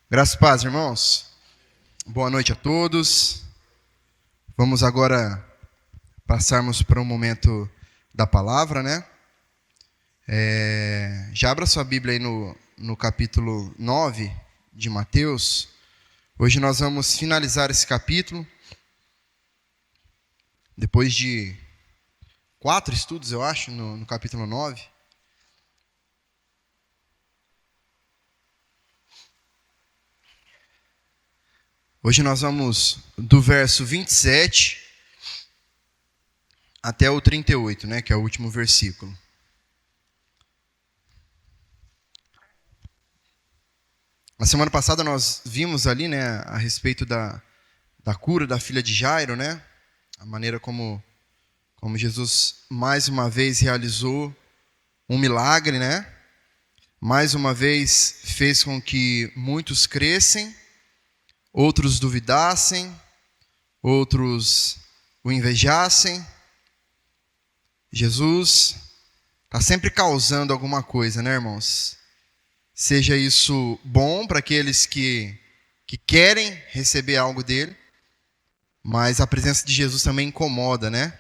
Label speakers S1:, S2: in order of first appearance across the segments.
S1: Graças e paz, irmãos. Boa noite a todos. Vamos agora passarmos para um momento da palavra, né? Já abra sua Bíblia aí no capítulo 9 de Mateus. Hoje nós vamos finalizar esse capítulo. Depois de 4 estudos, eu acho, no capítulo 9. Hoje nós vamos do verso 27 até o 38, né, que é o último versículo. Na semana passada nós vimos ali, né, a respeito da cura da filha de Jairo, né, a maneira como Jesus mais uma vez realizou um milagre, né, mais uma vez fez com que muitos crescem, outros duvidassem, outros o invejassem. Jesus está sempre causando alguma coisa, né, irmãos? Seja isso bom para aqueles que querem receber algo dele, mas a presença de Jesus também incomoda, né?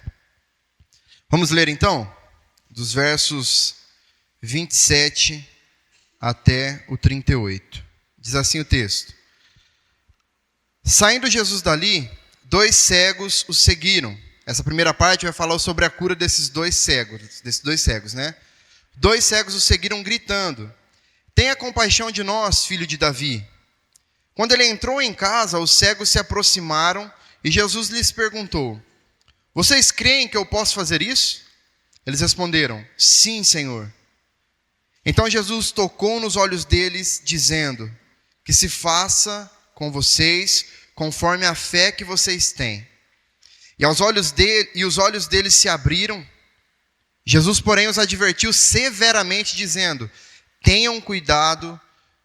S1: Vamos ler então, dos versos 27 até o 38. Diz assim o texto: Saindo Jesus dali, 2 cegos o seguiram. Essa primeira parte vai falar sobre a cura desses dois cegos, né? 2 cegos o seguiram gritando: Tenha compaixão de nós, filho de Davi. Quando ele entrou em casa, os cegos se aproximaram e Jesus lhes perguntou: Vocês creem que eu posso fazer isso? Eles responderam: Sim, Senhor. Então Jesus tocou nos olhos deles, dizendo: Que se faça com vocês conforme a fé que vocês têm. E os olhos deles se abriram. Jesus, porém, os advertiu severamente, dizendo: Tenham cuidado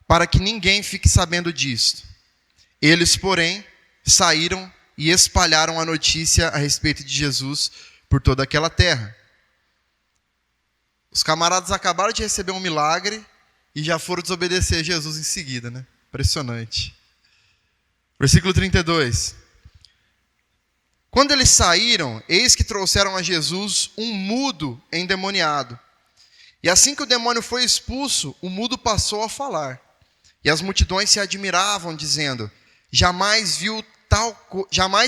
S1: para que ninguém fique sabendo disto. Eles, porém, saíram e espalharam a notícia a respeito de Jesus por toda aquela terra. Os camaradas acabaram de receber um milagre e já foram desobedecer Jesus em seguida, né? Impressionante. Versículo 32. Quando eles saíram, eis que trouxeram a Jesus um mudo endemoniado. E assim que o demônio foi expulso, o mudo passou a falar. E as multidões se admiravam, dizendo: Jamais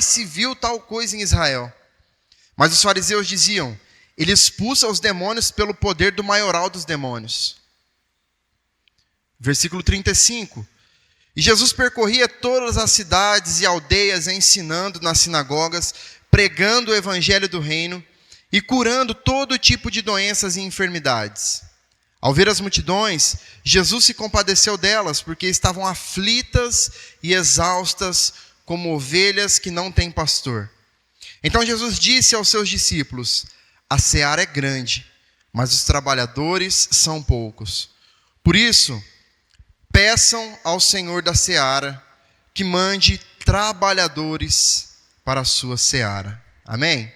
S1: se viu tal coisa em Israel. Mas os fariseus diziam: Ele expulsa os demônios pelo poder do maioral dos demônios. Versículo 35. E Jesus percorria todas as cidades e aldeias, ensinando nas sinagogas, pregando o evangelho do reino e curando todo tipo de doenças e enfermidades. Ao ver as multidões, Jesus se compadeceu delas, porque estavam aflitas e exaustas, como ovelhas que não têm pastor. Então Jesus disse aos seus discípulos: A seara é grande, mas os trabalhadores são poucos. Por isso, peçam ao Senhor da seara que mande trabalhadores para a sua seara. Amém?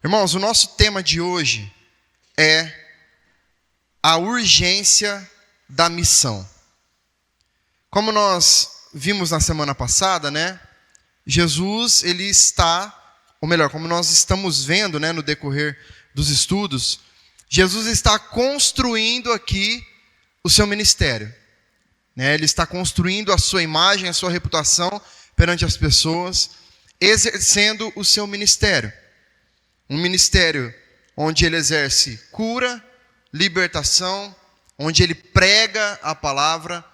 S1: Irmãos, o nosso tema de hoje é a urgência da missão. Como nós vimos na semana passada, né? Jesus, ele está, ou melhor, como nós estamos vendo, né, no decorrer dos estudos, Jesus está construindo aqui o seu ministério. Ele está construindo a sua imagem, a sua reputação perante as pessoas, exercendo o seu ministério. Um ministério onde ele exerce cura, libertação, onde ele prega a palavra,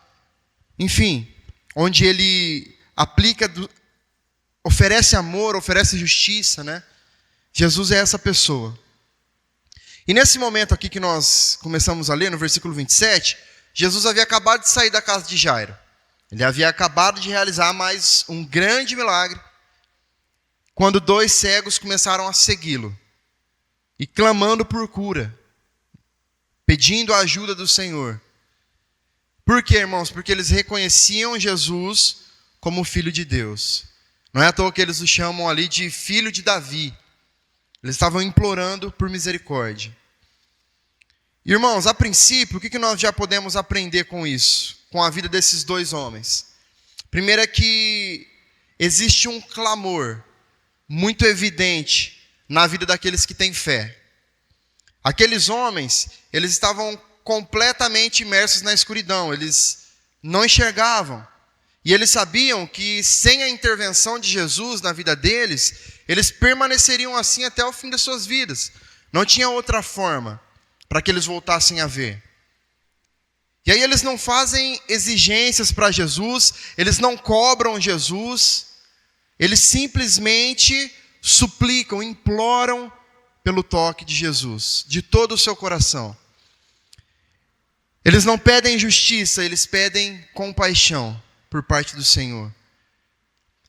S1: enfim, onde ele oferece amor, oferece justiça, né? Jesus é essa pessoa. E nesse momento aqui que nós começamos a ler, no versículo 27, Jesus havia acabado de sair da casa de Jairo. Ele havia acabado de realizar mais um grande milagre, quando 2 cegos começaram a segui-lo e clamando por cura, pedindo a ajuda do Senhor. Por quê, irmãos? Porque eles reconheciam Jesus como Filho de Deus. Não é à toa que eles o chamam ali de Filho de Davi. Eles estavam implorando por misericórdia. Irmãos, a princípio, o que nós já podemos aprender com isso? Com a vida desses 2 homens? Primeiro é que existe um clamor muito evidente na vida daqueles que têm fé. Aqueles homens, eles estavam completamente imersos na escuridão, eles não enxergavam. E eles sabiam que sem a intervenção de Jesus na vida deles, eles permaneceriam assim até o fim das suas vidas. Não tinha outra forma para que eles voltassem a ver. E aí eles não fazem exigências para Jesus, eles não cobram Jesus, eles simplesmente suplicam, imploram pelo toque de Jesus, de todo o seu coração. Eles não pedem justiça, eles pedem compaixão por parte do Senhor.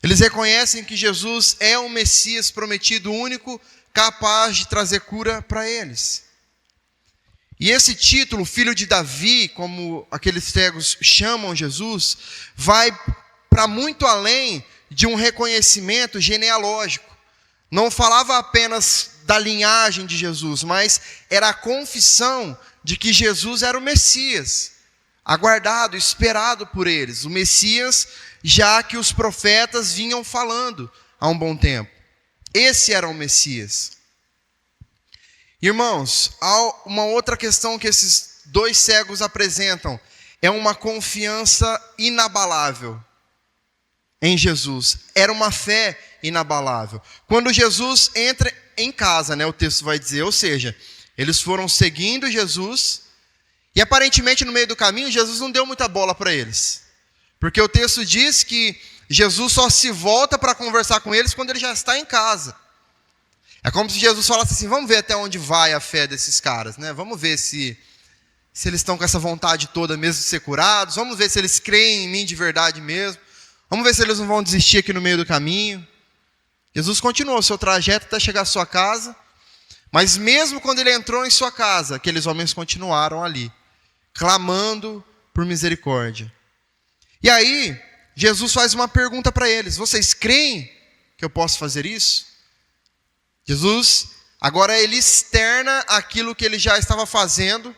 S1: Eles reconhecem que Jesus é o Messias prometido, único, capaz de trazer cura para eles. E esse título, Filho de Davi, como aqueles cegos chamam Jesus, vai para muito além de um reconhecimento genealógico. Não falava apenas da linhagem de Jesus, mas era a confissão de que Jesus era o Messias, aguardado, esperado por eles. O Messias, já que os profetas vinham falando há um bom tempo. Esse era o Messias. Irmãos, há uma outra questão que esses dois cegos apresentam. É uma confiança inabalável em Jesus. Era uma fé inabalável. Quando Jesus entra em casa, o texto vai dizer, ou seja, eles foram seguindo Jesus e aparentemente no meio do caminho Jesus não deu muita bola para eles. Porque o texto diz que Jesus só se volta para conversar com eles quando ele já está em casa. É como se Jesus falasse assim, vamos ver até onde vai a fé desses caras, Vamos ver se eles estão com essa vontade toda mesmo de ser curados, vamos ver se eles creem em mim de verdade mesmo, vamos ver se eles não vão desistir aqui no meio do caminho. Jesus continuou o seu trajeto até chegar à sua casa, mas mesmo quando ele entrou em sua casa, aqueles homens continuaram ali, clamando por misericórdia. E aí, Jesus faz uma pergunta para eles, vocês creem que eu posso fazer isso? Jesus, agora ele externa aquilo que ele já estava fazendo,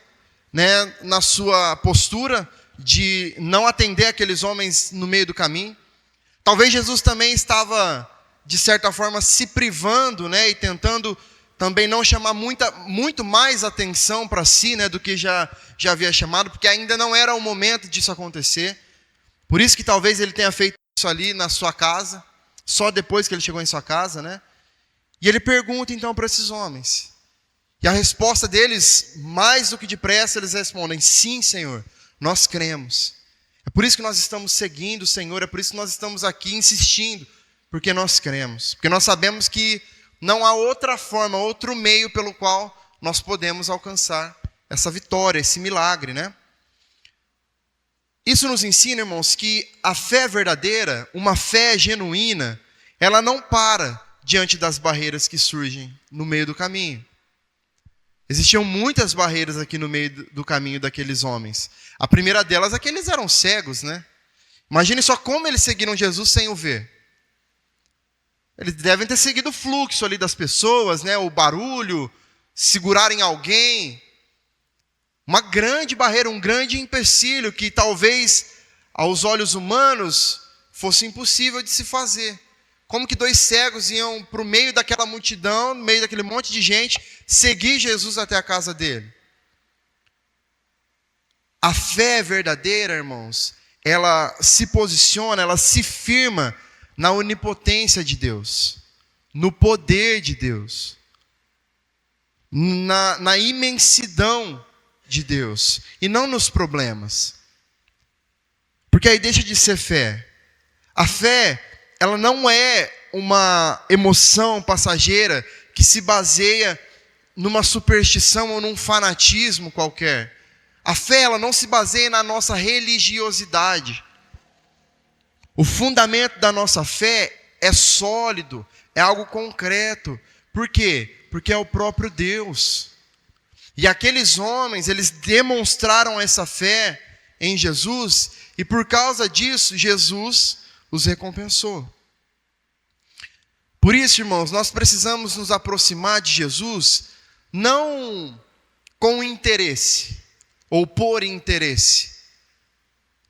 S1: na sua postura de não atender aqueles homens no meio do caminho. Talvez Jesus também estava, de certa forma, se privando, e tentando também não chamar muito mais atenção para si, do que já havia chamado, porque ainda não era o momento disso acontecer. Por isso que talvez ele tenha feito isso ali na sua casa, só depois que ele chegou em sua casa, E ele pergunta então para esses homens. E a resposta deles, mais do que depressa, eles respondem, sim, Senhor, nós cremos. É por isso que nós estamos seguindo o Senhor, é por isso que nós estamos aqui insistindo, porque nós cremos. Porque nós sabemos que não há outra forma, outro meio pelo qual nós podemos alcançar essa vitória, esse milagre, Isso nos ensina, irmãos, que a fé verdadeira, uma fé genuína, ela não para diante das barreiras que surgem no meio do caminho. Existiam muitas barreiras aqui no meio do caminho daqueles homens. A primeira delas é que eles eram cegos, Imagine só como eles seguiram Jesus sem o ver. Eles devem ter seguido o fluxo ali das pessoas, o barulho, segurarem alguém. Uma grande barreira, um grande empecilho que talvez aos olhos humanos fosse impossível de se fazer. Como que dois cegos iam para o meio daquela multidão, no meio daquele monte de gente, seguir Jesus até a casa dele? A fé verdadeira, irmãos, ela se posiciona, ela se firma na onipotência de Deus, no poder de Deus, na imensidão de Deus, e não nos problemas. Porque aí deixa de ser fé. A fé, ela não é uma emoção passageira que se baseia numa superstição ou num fanatismo qualquer. A fé, ela não se baseia na nossa religiosidade. O fundamento da nossa fé é sólido, é algo concreto. Por quê? Porque é o próprio Deus. E aqueles homens, eles demonstraram essa fé em Jesus, e por causa disso, Jesus os recompensou. Por isso, irmãos, nós precisamos nos aproximar de Jesus, não com interesse, ou por interesse,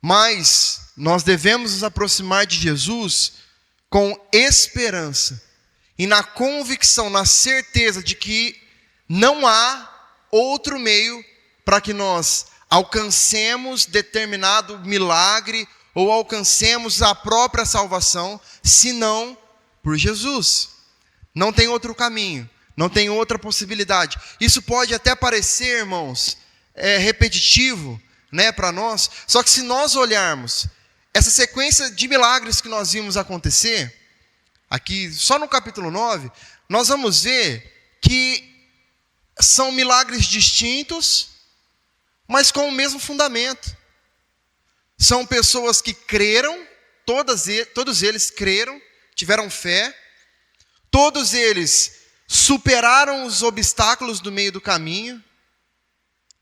S1: mas nós devemos nos aproximar de Jesus com esperança e na convicção, na certeza de que não há outro meio para que nós alcancemos determinado milagre ou alcancemos a própria salvação, senão por Jesus. Não tem outro caminho, não tem outra possibilidade. Isso pode até parecer, irmãos, repetitivo, né, para nós, só que se nós olharmos essa sequência de milagres que nós vimos acontecer, aqui só no capítulo 9, nós vamos ver que são milagres distintos, mas com o mesmo fundamento. São pessoas que creram, todos eles creram, tiveram fé, todos eles superaram os obstáculos do meio do caminho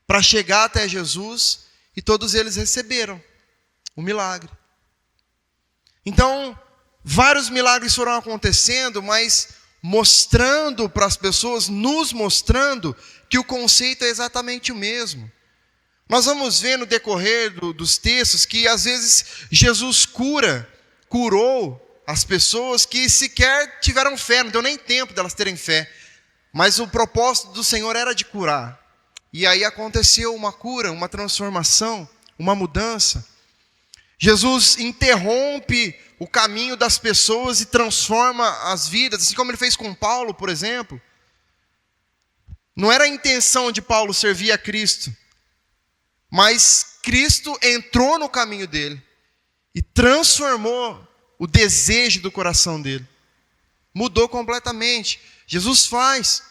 S1: para chegar até Jesus, e todos eles receberam o milagre. Então, vários milagres foram acontecendo, mas mostrando para as pessoas, nos mostrando que o conceito é exatamente o mesmo. Nós vamos ver no decorrer dos textos que às vezes Jesus curou as pessoas que sequer tiveram fé, não deu nem tempo delas terem fé. Mas o propósito do Senhor era de curar. E aí aconteceu uma cura, uma transformação, uma mudança. Jesus interrompe o caminho das pessoas e transforma as vidas, assim como ele fez com Paulo, por exemplo. Não era a intenção de Paulo servir a Cristo, mas Cristo entrou no caminho dele e transformou o desejo do coração dele. Mudou completamente. Jesus faz.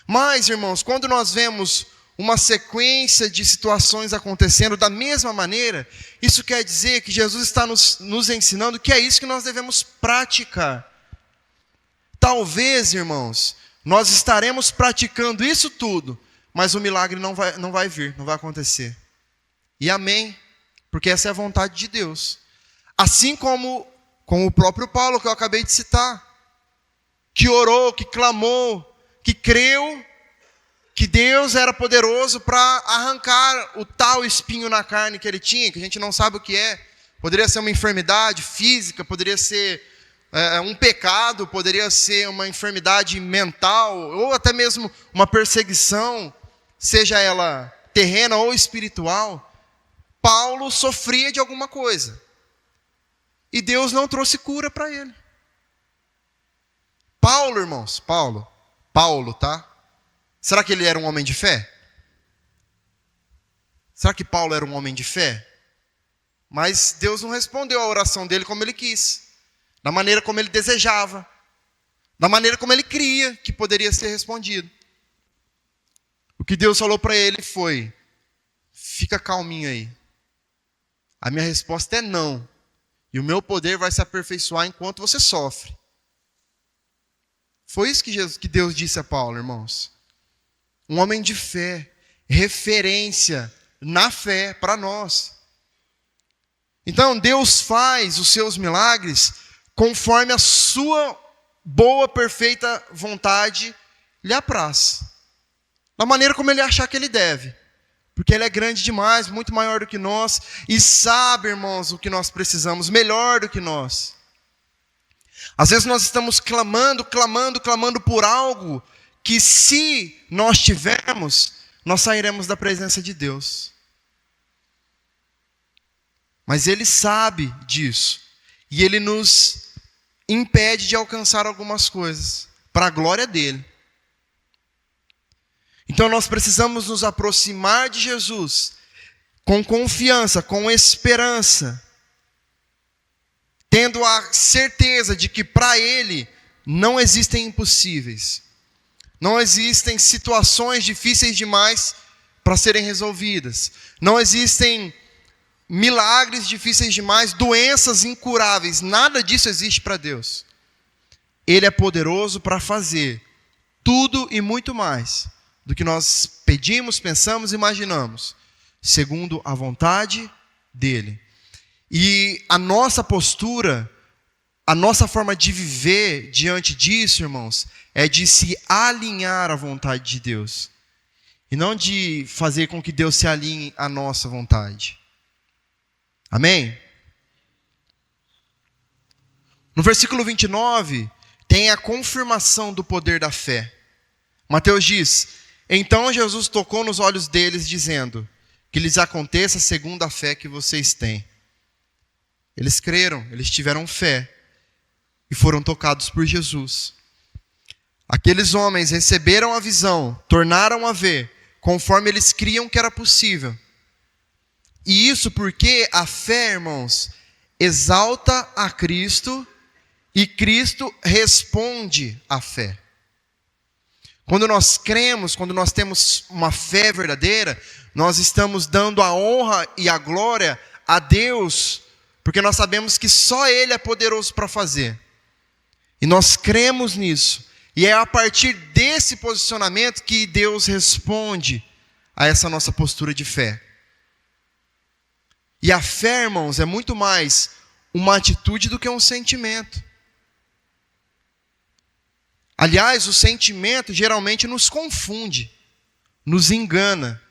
S1: Mas, irmãos, quando nós vemos uma sequência de situações acontecendo da mesma maneira, isso quer dizer que Jesus está nos ensinando que é isso que nós devemos praticar. Talvez, irmãos, nós estaremos praticando isso tudo, mas o milagre não vai vir, não vai acontecer. E amém, porque essa é a vontade de Deus. Assim como o próprio Paulo, que eu acabei de citar, que orou, que clamou, que creu que Deus era poderoso para arrancar o tal espinho na carne que ele tinha, que a gente não sabe o que é. Poderia ser uma enfermidade física, poderia ser um pecado, poderia ser uma enfermidade mental, ou até mesmo uma perseguição, seja ela terrena ou espiritual. Paulo sofria de alguma coisa. E Deus não trouxe cura para ele. Paulo, irmãos, Paulo, tá? Será que ele era um homem de fé? Será que Paulo era um homem de fé? Mas Deus não respondeu a oração dele como ele quis, da maneira como ele desejava, da maneira como ele cria que poderia ser respondido. O que Deus falou para ele foi: fica calminho aí. A minha resposta é não. E o meu poder vai se aperfeiçoar enquanto você sofre. Foi isso que Deus disse a Paulo, irmãos. Um homem de fé, referência na fé para nós. Então Deus faz os seus milagres conforme a sua boa, perfeita vontade lhe apraz. Da maneira como ele achar que ele deve. Porque ele é grande demais, muito maior do que nós, e sabe, irmãos, o que nós precisamos, melhor do que nós. Às vezes nós estamos clamando por algo que, se nós tivermos, nós sairemos da presença de Deus. Mas Ele sabe disso. E Ele nos impede de alcançar algumas coisas, para a glória dEle. Então nós precisamos nos aproximar de Jesus, com confiança, com esperança, tendo a certeza de que para Ele não existem impossíveis. Não existem situações difíceis demais para serem resolvidas. Não existem milagres difíceis demais, doenças incuráveis. Nada disso existe para Deus. Ele é poderoso para fazer tudo e muito mais do que nós pedimos, pensamos e imaginamos, segundo a vontade dEle. E a nossa postura, a nossa forma de viver diante disso, irmãos, é de se alinhar à vontade de Deus. E não de fazer com que Deus se alinhe à nossa vontade. Amém? No versículo 29, tem a confirmação do poder da fé. Mateus diz: então Jesus tocou nos olhos deles, dizendo: que lhes aconteça segundo a fé que vocês têm. Eles creram, eles tiveram fé e foram tocados por Jesus. Aqueles homens receberam a visão, tornaram a ver, conforme eles criam que era possível. E isso porque a fé, irmãos, exalta a Cristo e Cristo responde à fé. Quando nós cremos, quando nós temos uma fé verdadeira, nós estamos dando a honra e a glória a Deus, porque nós sabemos que só Ele é poderoso para fazer. E nós cremos nisso. E é a partir desse posicionamento que Deus responde a essa nossa postura de fé. E a fé, irmãos, é muito mais uma atitude do que um sentimento. Aliás, o sentimento geralmente nos confunde, nos engana.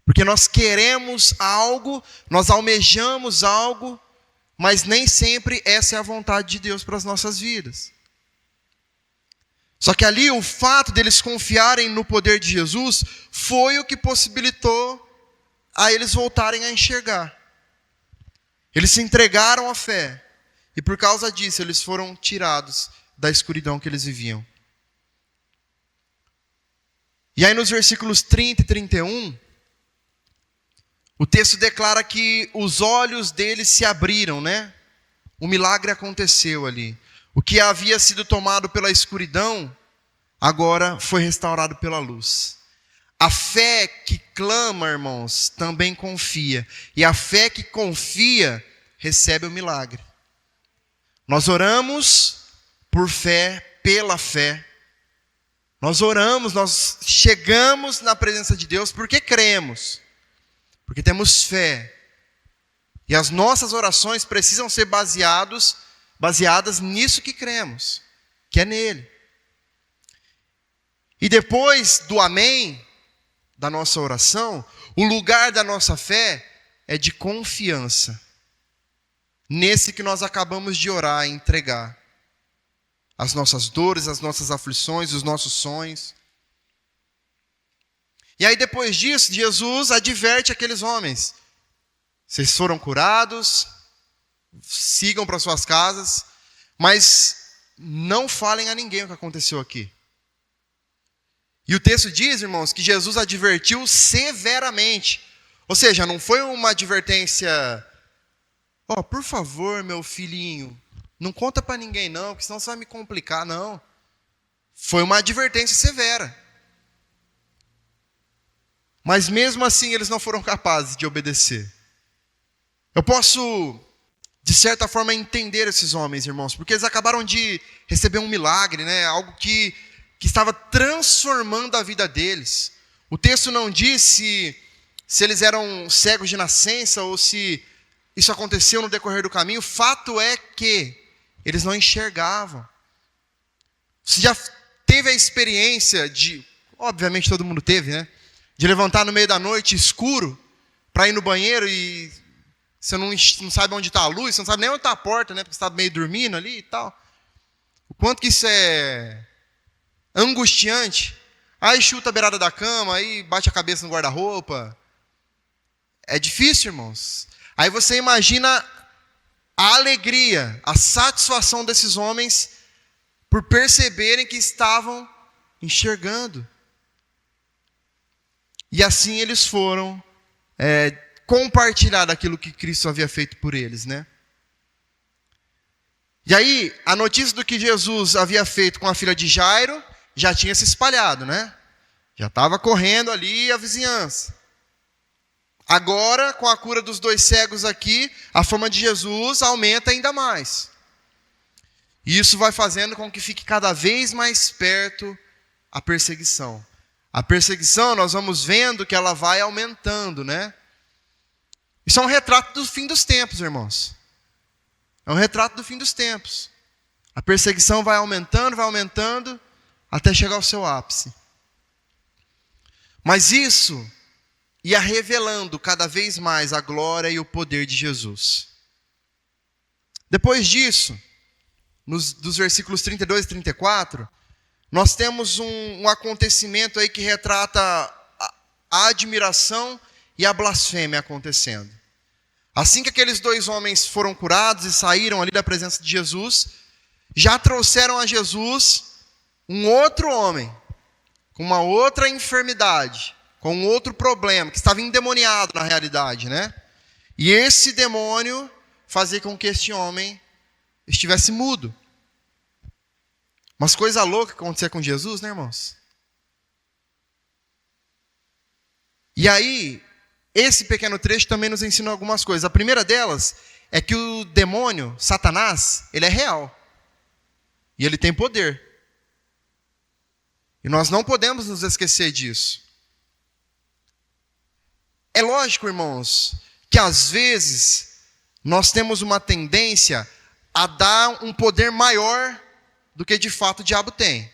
S1: Porque nós queremos algo, nós almejamos algo, mas nem sempre essa é a vontade de Deus para as nossas vidas. Só que ali o fato deles confiarem no poder de Jesus foi o que possibilitou a eles voltarem a enxergar. Eles se entregaram à fé. E por causa disso eles foram tirados da escuridão que eles viviam. E aí nos versículos 30 e 31, o texto declara que os olhos deles se abriram, né? O milagre aconteceu ali. O que havia sido tomado pela escuridão, agora foi restaurado pela luz. A fé que clama, irmãos, também confia. E a fé que confia, recebe o milagre. Nós oramos por fé, pela fé. Nós oramos, nós chegamos na presença de Deus porque cremos. Porque temos fé. E as nossas orações precisam ser baseadas nisso que cremos, que é nele. E depois do amém, da nossa oração, o lugar da nossa fé é de confiança. Nesse que nós acabamos de orar e entregar. As nossas dores, as nossas aflições, os nossos sonhos. E aí depois disso, Jesus adverte aqueles homens. Vocês foram curados, sigam para suas casas, mas não falem a ninguém o que aconteceu aqui. E o texto diz, irmãos, que Jesus advertiu severamente. Ou seja, não foi uma advertência, por favor, meu filhinho, não conta para ninguém não, porque senão você vai me complicar, não. Foi uma advertência severa. Mas mesmo assim eles não foram capazes de obedecer. Eu posso, de certa forma, entender esses homens, irmãos, porque eles acabaram de receber um milagre, né? Algo que estava transformando a vida deles. O texto não diz se eles eram cegos de nascença ou se isso aconteceu no decorrer do caminho. O fato é que eles não enxergavam. Você já teve a experiência de, obviamente todo mundo teve, né? De levantar no meio da noite escuro para ir no banheiro e você não sabe onde está a luz, você não sabe nem onde está a porta, né? Porque você está meio dormindo ali e tal. O quanto que isso é angustiante. Aí chuta a beirada da cama, aí bate a cabeça no guarda-roupa. É difícil, irmãos. Aí você imagina a alegria, a satisfação desses homens por perceberem que estavam enxergando. E assim eles foram compartilhar daquilo que Cristo havia feito por eles, né? E aí, a notícia do que Jesus havia feito com a filha de Jairo já tinha se espalhado, né? Já estava correndo ali a vizinhança. Agora, com a cura dos 2 cegos aqui, a fama de Jesus aumenta ainda mais. E isso vai fazendo com que fique cada vez mais perto a perseguição. A perseguição, nós vamos vendo que ela vai aumentando, né? Isso é um retrato do fim dos tempos, irmãos. É um retrato do fim dos tempos. A perseguição vai aumentando, até chegar ao seu ápice. Mas isso ia revelando cada vez mais a glória e o poder de Jesus. Depois disso, dos versículos 32 e 34, nós temos um acontecimento aí que retrata a admiração e a blasfêmia acontecendo. Assim que aqueles dois homens foram curados e saíram ali da presença de Jesus, já trouxeram a Jesus um outro homem, com uma outra enfermidade, com um outro problema, que estava endemoniado na realidade, né? E esse demônio fazia com que este homem estivesse mudo. Umas coisas loucas que acontecia com Jesus, né, irmãos? E aí, esse pequeno trecho também nos ensina algumas coisas. A primeira delas é que o demônio, Satanás, ele é real. E ele tem poder. E nós não podemos nos esquecer disso. É lógico, irmãos, que às vezes nós temos uma tendência a dar um poder maior do que de fato o diabo tem.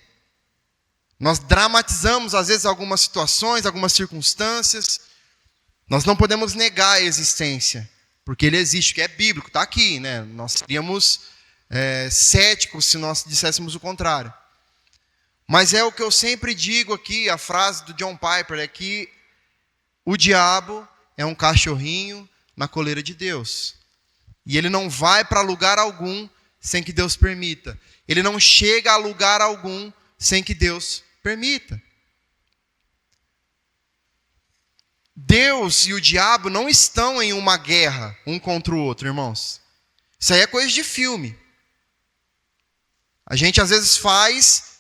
S1: Nós dramatizamos às vezes algumas situações, algumas circunstâncias. Nós não podemos negar a existência, porque ele existe, que é bíblico, está aqui, né? Nós seríamos céticos se nós disséssemos o contrário. Mas é o que eu sempre digo aqui, a frase do John Piper é que o diabo é um cachorrinho na coleira de Deus. E ele não vai para lugar algum sem que Deus permita. Ele não chega a lugar algum sem que Deus permita. Deus e o diabo não estão em uma guerra um contra o outro, irmãos. Isso aí é coisa de filme. A gente às vezes faz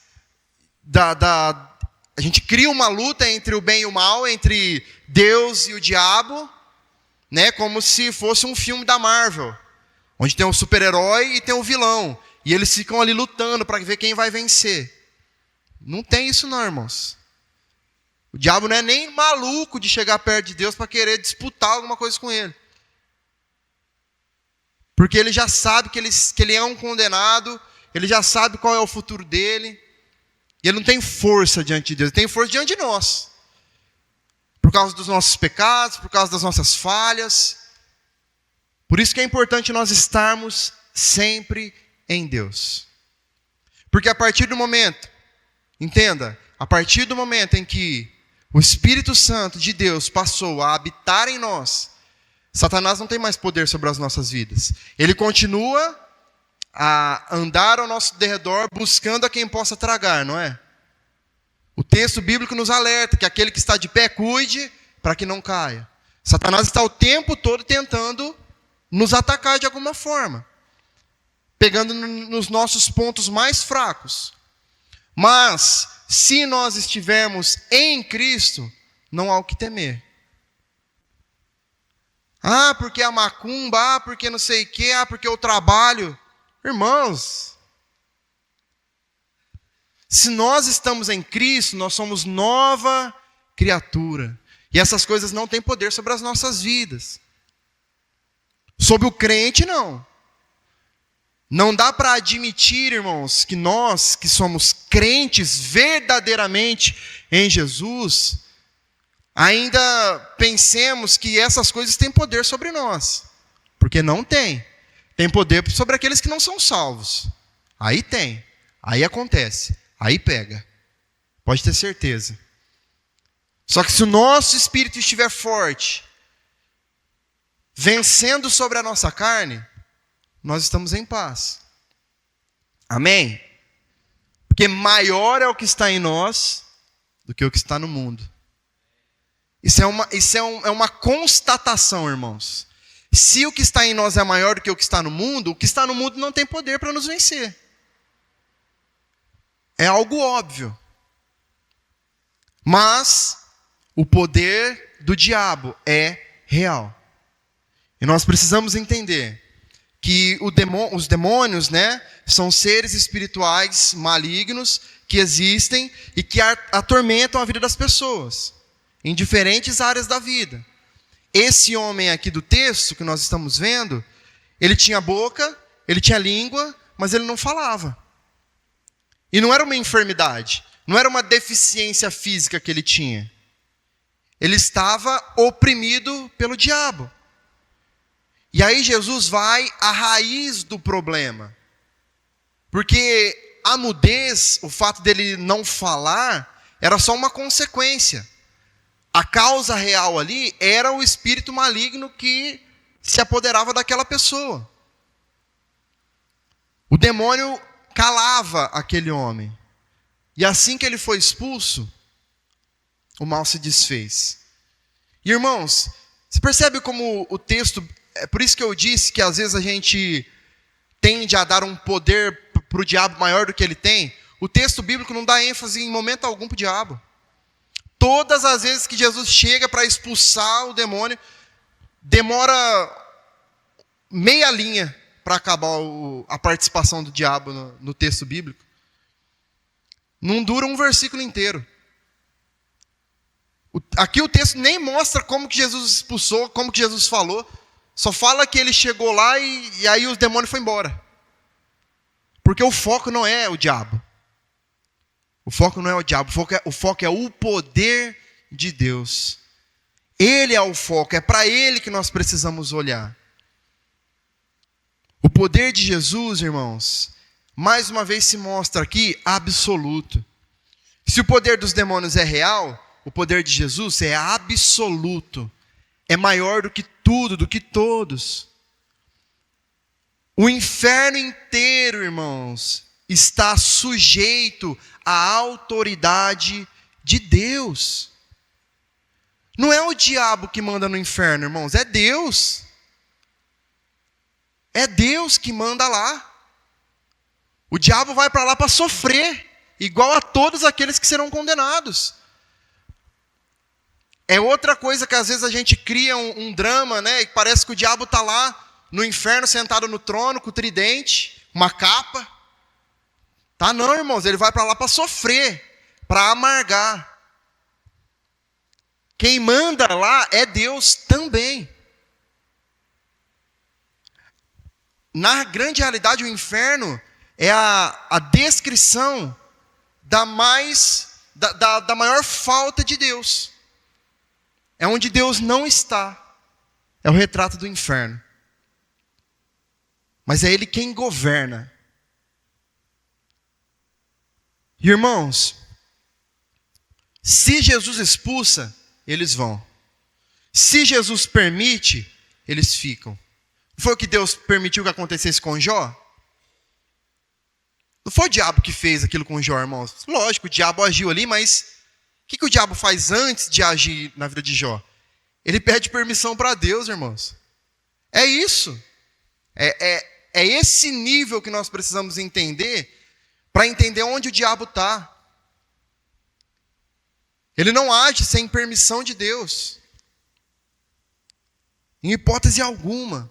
S1: a gente cria uma luta entre o bem e o mal, entre Deus e o diabo, né, como se fosse um filme da Marvel, onde tem um super-herói e tem um vilão, e eles ficam ali lutando para ver quem vai vencer. Não tem isso não, irmãos. O diabo não é nem maluco de chegar perto de Deus para querer disputar alguma coisa com ele. Porque ele já sabe que ele é um condenado, ele já sabe qual é o futuro dele, e ele não tem força diante de Deus, ele tem força diante de nós. Por causa dos nossos pecados, por causa das nossas falhas. Por isso que é importante nós estarmos sempre em Deus. Porque a partir do momento, entenda, a partir do momento em que o Espírito Santo de Deus passou a habitar em nós, Satanás não tem mais poder sobre as nossas vidas. Ele continua a andar ao nosso derredor buscando a quem possa tragar, não é? O texto bíblico nos alerta que aquele que está de pé cuide para que não caia. Satanás está o tempo todo tentando nos atacar de alguma forma, pegando nos nossos pontos mais fracos. Mas, se nós estivermos em Cristo, não há o que temer. Ah, porque a macumba, ah, porque não sei o quê, ah, porque eu trabalho. Irmãos, se nós estamos em Cristo, nós somos nova criatura. E essas coisas não têm poder sobre as nossas vidas. Sobre o crente, não. Não dá para admitir, irmãos, que nós, que somos crentes verdadeiramente em Jesus, ainda pensemos que essas coisas têm poder sobre nós. Porque não tem. Tem poder sobre aqueles que não são salvos. Aí tem. Aí acontece. Aí pega. Pode ter certeza. Só que se o nosso espírito estiver forte, vencendo sobre a nossa carne, nós estamos em paz. Amém? Porque maior é o que está em nós do que o que está no mundo. Isso é uma constatação, irmãos. Se o que está em nós é maior do que o que está no mundo, o que está no mundo não tem poder para nos vencer. É algo óbvio. Mas o poder do diabo é real. E nós precisamos entender que os demônios, né, são seres espirituais malignos que existem e que atormentam a vida das pessoas em diferentes áreas da vida. Esse homem aqui do texto que nós estamos vendo, ele tinha boca, ele tinha língua, mas ele não falava. E não era uma enfermidade, não era uma deficiência física que ele tinha. Ele estava oprimido pelo diabo. E aí Jesus vai à raiz do problema. Porque a mudez, o fato dele não falar, era só uma consequência. A causa real ali era o espírito maligno que se apoderava daquela pessoa. O demônio calava aquele homem. E assim que ele foi expulso, o mal se desfez. E irmãos, você percebe como o texto... É por isso que eu disse que às vezes a gente tende a dar um poder para o diabo maior do que ele tem. O texto bíblico não dá ênfase em momento algum para o diabo. Todas as vezes que Jesus chega para expulsar o demônio, demora meia linha para acabar a participação do diabo no texto bíblico. Não dura um versículo inteiro. Aqui o texto nem mostra como que Jesus expulsou, como que Jesus falou. Só fala que ele chegou lá e aí o demônio foi embora. Porque o foco não é o diabo. O foco não é o diabo, o foco é o poder de Deus. Ele é o foco, é para ele que nós precisamos olhar. O poder de Jesus, irmãos, mais uma vez se mostra aqui absoluto. Se o poder dos demônios é real, o poder de Jesus é absoluto. É maior do que tudo, do que todos. O inferno inteiro, irmãos, está sujeito à autoridade de Deus. Não é o diabo que manda no inferno, irmãos, é Deus. É Deus que manda lá. O diabo vai para lá para sofrer, igual a todos aqueles que serão condenados. É outra coisa que às vezes a gente cria um drama, né? E parece que o diabo está lá no inferno, sentado no trono, com o tridente, uma capa. Tá não, irmãos, ele vai para lá para sofrer, para amargar. Quem manda lá é Deus também. Na grande realidade, o inferno é a descrição da maior falta de Deus. É onde Deus não está. É o retrato do inferno. Mas é Ele quem governa. Irmãos, se Jesus expulsa, eles vão. Se Jesus permite, eles ficam. Foi o que Deus permitiu que acontecesse com Jó? Não foi o diabo que fez aquilo com Jó, irmãos. Lógico, o diabo agiu ali, mas o que o diabo faz antes de agir na vida de Jó? Ele pede permissão para Deus, irmãos. É isso. É esse nível que nós precisamos entender para entender onde o diabo está. Ele não age sem permissão de Deus. Em hipótese alguma.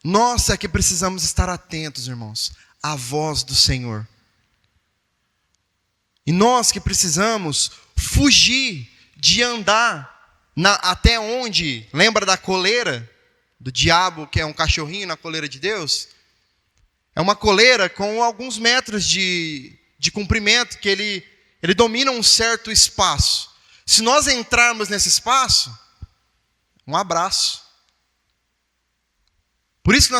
S1: Nós é que precisamos estar atentos, irmãos, à voz do Senhor. E nós que precisamos fugir de andar até onde, lembra da coleira do diabo, que é um cachorrinho na coleira de Deus? É uma coleira com alguns metros de comprimento, que ele domina um certo espaço. Se nós entrarmos nesse espaço, um abraço. Por isso que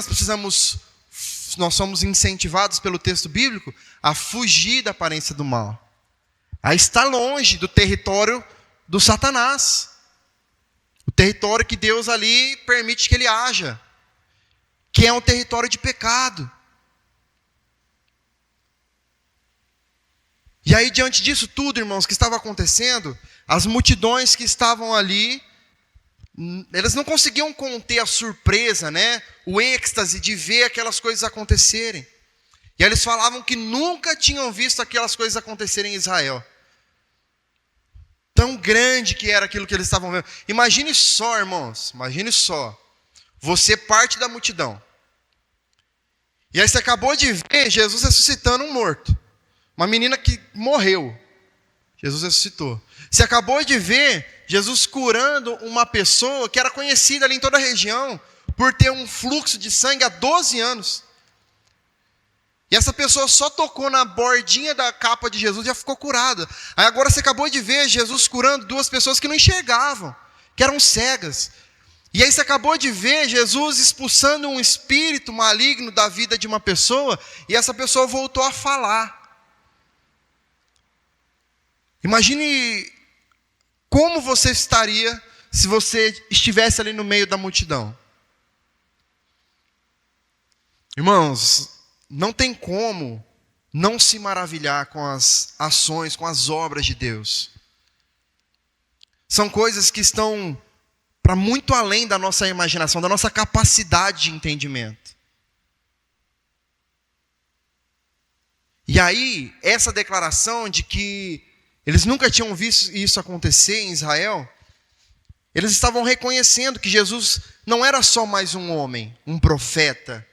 S1: nós somos incentivados pelo texto bíblico a fugir da aparência do mal. A estar longe do território do Satanás. O território que Deus ali permite que ele haja. Que é um território de pecado. E aí, diante disso tudo, irmãos, que estava acontecendo, as multidões que estavam ali, elas não conseguiam conter a surpresa, né? O êxtase de ver aquelas coisas acontecerem. E eles falavam que nunca tinham visto aquelas coisas acontecerem em Israel. Tão grande que era aquilo que eles estavam vendo. Imagine só, irmãos, imagine só. Você parte da multidão. E aí você acabou de ver Jesus ressuscitando um morto. Uma menina que morreu. Jesus ressuscitou. Você acabou de ver Jesus curando uma pessoa que era conhecida ali em toda a região por ter um fluxo de sangue há 12 anos. E essa pessoa só tocou na bordinha da capa de Jesus e já ficou curada. Aí agora você acabou de ver Jesus curando duas pessoas que não enxergavam. que eram cegas. E aí você acabou de ver Jesus expulsando um espírito maligno da vida de uma pessoa, e essa pessoa voltou a falar. Imagine como você estaria se você estivesse ali no meio da multidão. Irmãos, não tem como não se maravilhar com as ações, com as obras de Deus. São coisas que estão para muito além da nossa imaginação, da nossa capacidade de entendimento. E aí, essa declaração de que eles nunca tinham visto isso acontecer em Israel, eles estavam reconhecendo que Jesus não era só mais um homem, um profeta.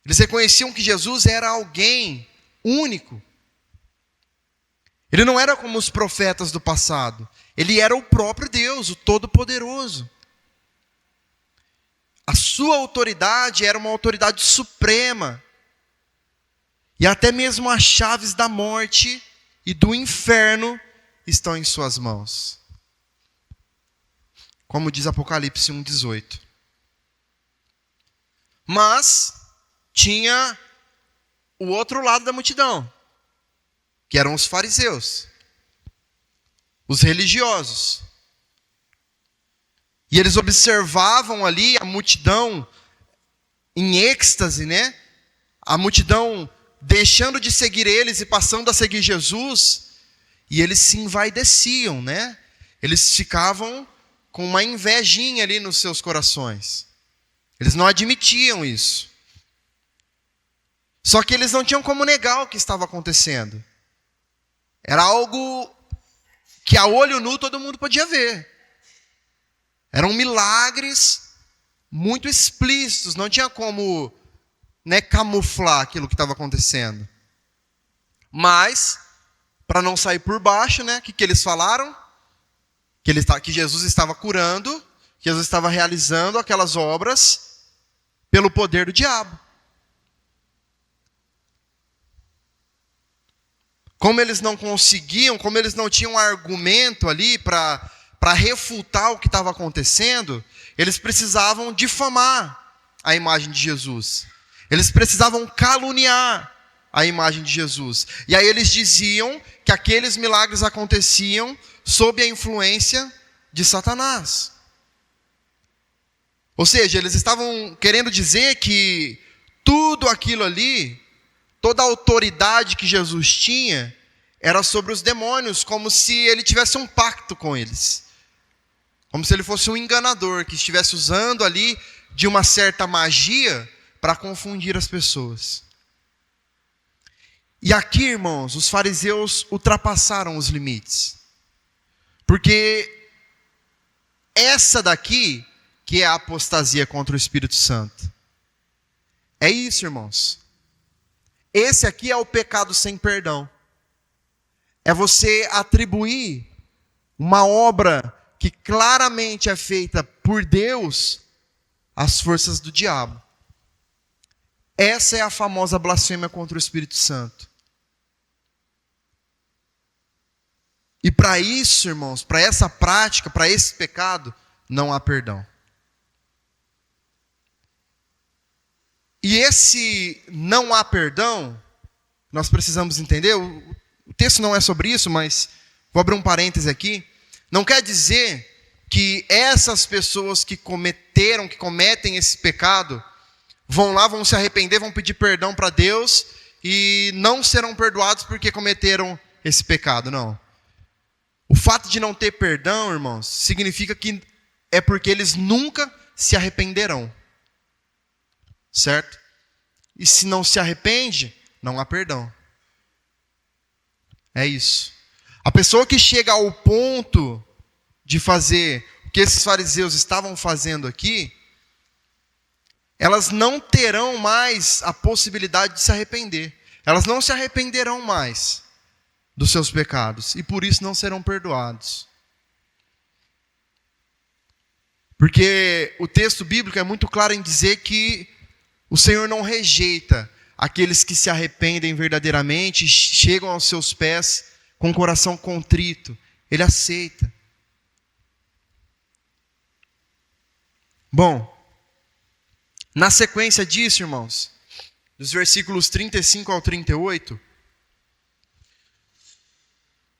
S1: Eles reconheciam que Jesus era alguém único. Ele não era como os profetas do passado. Ele era o próprio Deus, o Todo-Poderoso. A sua autoridade era uma autoridade suprema. E até mesmo as chaves da morte e do inferno estão em suas mãos. Como diz Apocalipse 1:18. Mas tinha o outro lado da multidão, que eram os fariseus, os religiosos. E eles observavam ali a multidão em êxtase, né? A multidão deixando de seguir eles e passando a seguir Jesus, e eles se envaideciam, né? Eles ficavam com uma invejinha ali nos seus corações. Eles não admitiam isso. Só que eles não tinham como negar o que estava acontecendo. Era algo que a olho nu todo mundo podia ver. Eram milagres muito explícitos, não tinha como, né, camuflar aquilo que estava acontecendo. Mas, para não sair por baixo, né, o que eles falaram? Que Jesus estava curando, que Jesus estava realizando aquelas obras pelo poder do diabo. Como eles não conseguiam, como eles não tinham argumento ali para refutar o que estava acontecendo, eles precisavam difamar a imagem de Jesus. Eles precisavam caluniar a imagem de Jesus. E aí eles diziam que aqueles milagres aconteciam sob a influência de Satanás. Ou seja, eles estavam querendo dizer que tudo aquilo ali, toda a autoridade que Jesus tinha, era sobre os demônios, como se ele tivesse um pacto com eles. Como se ele fosse um enganador, que estivesse usando ali de uma certa magia para confundir as pessoas. E aqui, irmãos, os fariseus ultrapassaram os limites. Porque essa daqui, que é a apostasia contra o Espírito Santo. É isso, irmãos. Esse aqui é o pecado sem perdão. É você atribuir uma obra que claramente é feita por Deus às forças do diabo. Essa é a famosa blasfêmia contra o Espírito Santo. E para isso, irmãos, para essa prática, para esse pecado, não há perdão. E esse não há perdão, nós precisamos entender, o texto não é sobre isso, mas vou abrir um parêntese aqui. Não quer dizer que essas pessoas que cometem esse pecado, vão lá, vão se arrepender, vão pedir perdão para Deus e não serão perdoados porque cometeram esse pecado, não. O fato de não ter perdão, irmãos, significa que é porque eles nunca se arrependerão. Certo? E se não se arrepende, não há perdão. É isso. A pessoa que chega ao ponto de fazer o que esses fariseus estavam fazendo aqui, elas não terão mais a possibilidade de se arrepender. Elas não se arrependerão mais dos seus pecados e por isso não serão perdoados. Porque o texto bíblico é muito claro em dizer que o Senhor não rejeita aqueles que se arrependem verdadeiramente, chegam aos seus pés com o coração contrito. Ele aceita. Bom, na sequência disso, irmãos, dos versículos 35 ao 38,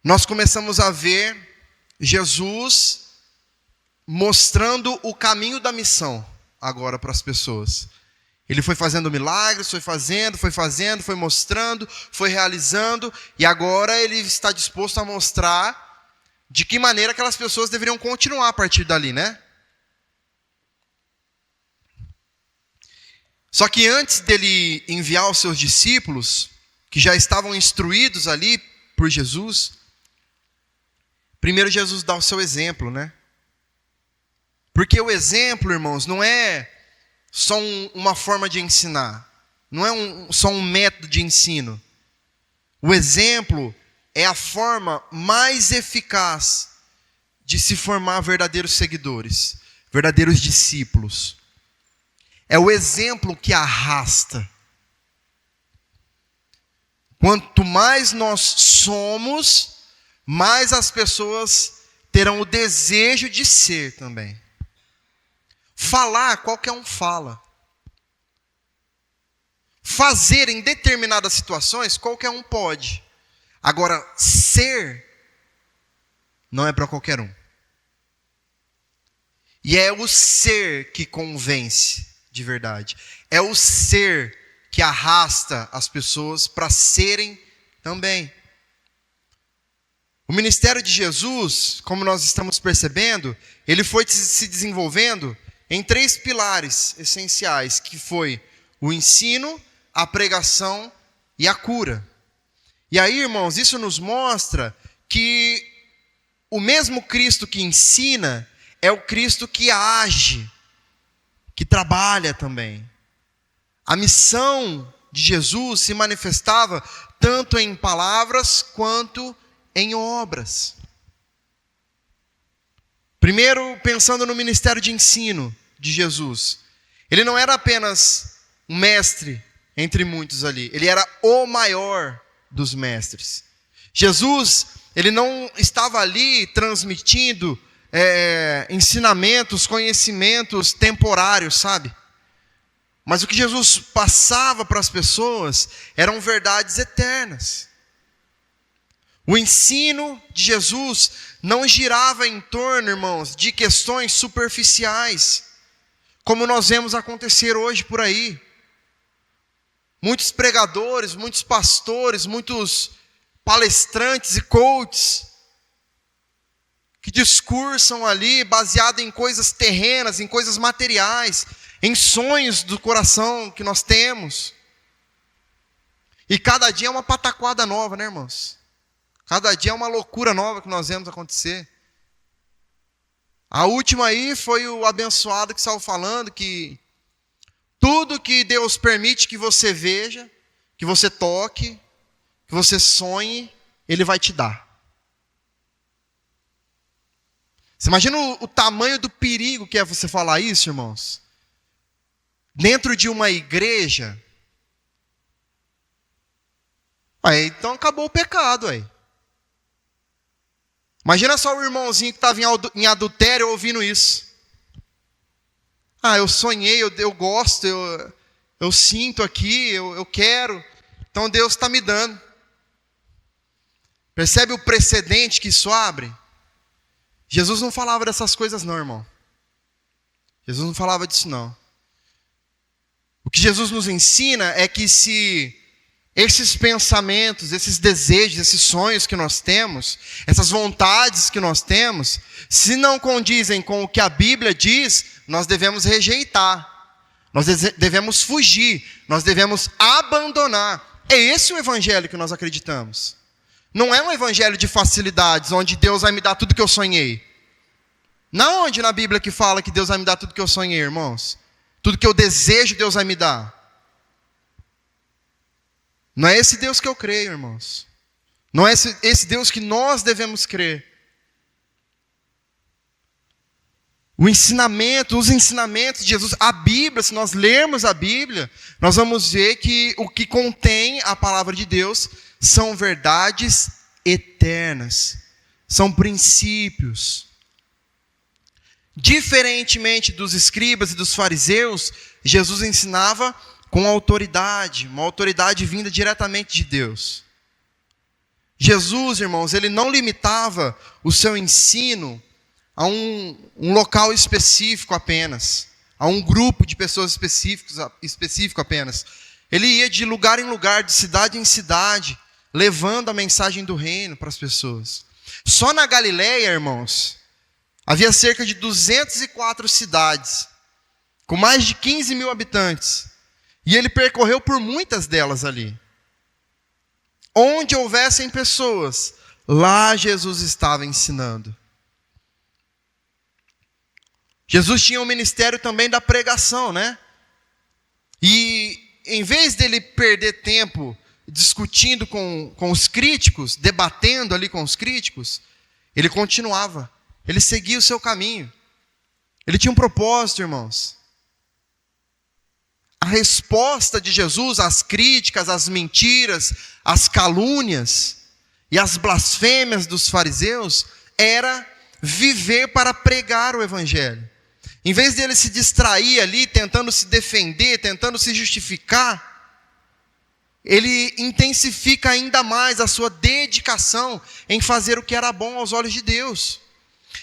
S1: nós começamos a ver Jesus mostrando o caminho da missão agora para as pessoas. Ele foi fazendo milagres, foi mostrando, foi realizando, e agora ele está disposto a mostrar de que maneira aquelas pessoas deveriam continuar a partir dali, né? Só que antes dele enviar os seus discípulos, que já estavam instruídos ali por Jesus, primeiro Jesus dá o seu exemplo, né? Porque o exemplo, irmãos, não é só uma forma de ensinar, não é só um método de ensino. O exemplo é a forma mais eficaz de se formar verdadeiros seguidores, verdadeiros discípulos. É o exemplo que arrasta. Quanto mais nós somos, mais as pessoas terão o desejo de ser também. Falar, qualquer um fala. Fazer em determinadas situações, qualquer um pode. Agora, ser não é para qualquer um. E é o ser que convence de verdade. É o ser que arrasta as pessoas para serem também. O ministério de Jesus, como nós estamos percebendo, ele foi se desenvolvendo em 3 pilares essenciais, que foi o ensino, a pregação e a cura. E aí, irmãos, isso nos mostra que o mesmo Cristo que ensina é o Cristo que age, que trabalha também. A missão de Jesus se manifestava tanto em palavras quanto em obras. Primeiro, pensando no ministério de ensino de Jesus. Ele não era apenas um mestre entre muitos ali. Ele era o maior dos mestres. Jesus, ele não estava ali transmitindo ensinamentos, conhecimentos temporários, sabe? Mas o que Jesus passava para as pessoas eram verdades eternas. O ensino de Jesus não girava em torno, irmãos, de questões superficiais, como nós vemos acontecer hoje por aí. Muitos pregadores, muitos pastores, muitos palestrantes e coaches que discursam ali baseado em coisas terrenas, em coisas materiais, em sonhos do coração que nós temos. E cada dia é uma pataquada nova, né, irmãos? Cada dia é uma loucura nova que nós vemos acontecer. A última aí foi o abençoado que estava falando que tudo que Deus permite que você veja, que você toque, que você sonhe, Ele vai te dar. Você imagina o tamanho do perigo que é você falar isso, irmãos? Dentro de uma igreja. Aí, então acabou o pecado aí. Imagina só o irmãozinho que estava em adultério ouvindo isso. Ah, eu sonhei, eu gosto, eu sinto aqui, eu quero. Então Deus está me dando. Percebe o precedente que isso abre? Jesus não falava dessas coisas não, irmão. Jesus não falava disso não. O que Jesus nos ensina é que se esses pensamentos, esses desejos, esses sonhos que nós temos, essas vontades que nós temos, se não condizem com o que a Bíblia diz, nós devemos rejeitar. Nós devemos fugir. Nós devemos abandonar. É esse o evangelho que nós acreditamos. Não é um evangelho de facilidades, onde Deus vai me dar tudo que eu sonhei. Não onde na Bíblia que fala que Deus vai me dar tudo que eu sonhei, irmãos. Tudo que eu desejo, Deus vai me dar. Não é esse Deus que eu creio, irmãos. Não é esse Deus que nós devemos crer. Os ensinamentos de Jesus, a Bíblia, se nós lermos a Bíblia, nós vamos ver que o que contém a palavra de Deus são verdades eternas, são princípios. Diferentemente dos escribas e dos fariseus, Jesus ensinava com autoridade, uma autoridade vinda diretamente de Deus. Jesus, irmãos, ele não limitava o seu ensino a um local específico apenas, a um grupo de pessoas específico apenas. Ele ia de lugar em lugar, de cidade em cidade, levando a mensagem do reino para as pessoas. Só na Galileia, irmãos, havia cerca de 204 cidades, com mais de 15 mil habitantes. E ele percorreu por muitas delas ali. Onde houvessem pessoas, lá Jesus estava ensinando. Jesus tinha um ministério também da pregação, né? E em vez dele perder tempo discutindo com os críticos, debatendo ali com os críticos, ele continuava. Ele seguia o seu caminho. Ele tinha um propósito, irmãos. A resposta de Jesus às críticas, às mentiras, às calúnias e às blasfêmias dos fariseus era viver para pregar o evangelho. Em vez dele se distrair ali, tentando se defender, tentando se justificar, ele intensifica ainda mais a sua dedicação em fazer o que era bom aos olhos de Deus.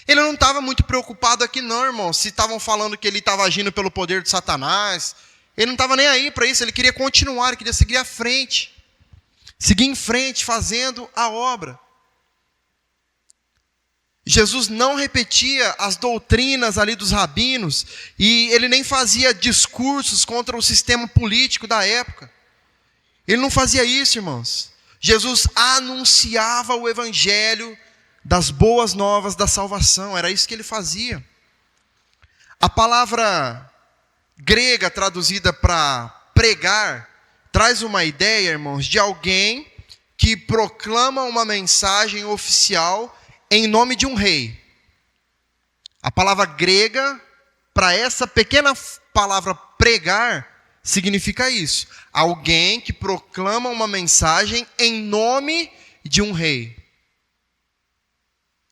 S1: Ele não estava muito preocupado aqui não, irmão, se estavam falando que ele estava agindo pelo poder de Satanás. Ele não estava nem aí para isso, ele queria continuar, ele queria seguir à frente. Seguir em frente, fazendo a obra. Jesus não repetia as doutrinas ali dos rabinos, e ele nem fazia discursos contra o sistema político da época. Ele não fazia isso, irmãos. Jesus anunciava o evangelho das boas novas da salvação, era isso que ele fazia. A palavra grega traduzida para pregar traz uma ideia, irmãos, de alguém que proclama uma mensagem oficial em nome de um rei. A palavra grega para essa pequena palavra pregar significa isso: alguém que proclama uma mensagem em nome de um rei.